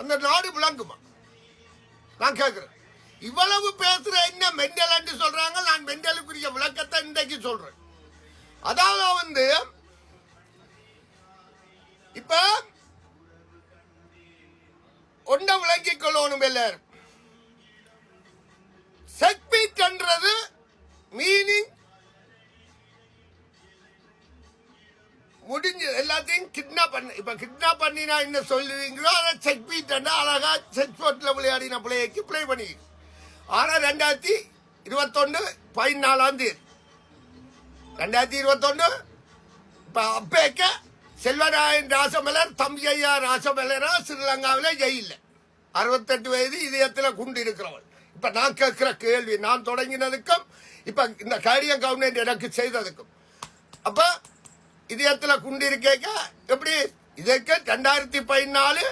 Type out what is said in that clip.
அந்த நாடு விளங்குமா? நான் கேட்கிறேன். இவ்வளவு பேசுற என்ன மெண்டல் என்று சொல்றாங்க. நான் மெண்டலுக்குரிய விளக்கத்தை இன்றைக்கு சொல்றேன். அதாவது இப்ப ஒன்றை விளங்கிக் கொள்ளணும். எல்லாரும் செக்பீட் என்றது மீனிங் முடிஞ்சு எல்லாத்தையும் கிட்னாப் பண்ண. இப்ப கிட்னாப் பண்ணினா என்ன சொல்லுவீங்களோ அதை செக்பீட் அழகா செக் போர்ட்ல விளையாடின பிள்ளைக்கு பிளே பண்ணி. ஆனா 2021 14 2021 இப்ப அப்பேக்க செல்வராயன் ராசமலர் தம்பியா ராசமலரா ஸ்ரீலங்காவில ஜெயில 68 வயது இதயத்தில் குண்டு இருக்கிறவள். இப்ப நான் கேட்கிற கேள்வி, நான் தொடங்கினதுக்கும் இப்ப இந்த காரியம் கவர்மெண்ட் எனக்கு செய்ததுக்கும், அப்ப இதயத்தில் குண்டு இருக்க எப்படி? இதற்கு 2014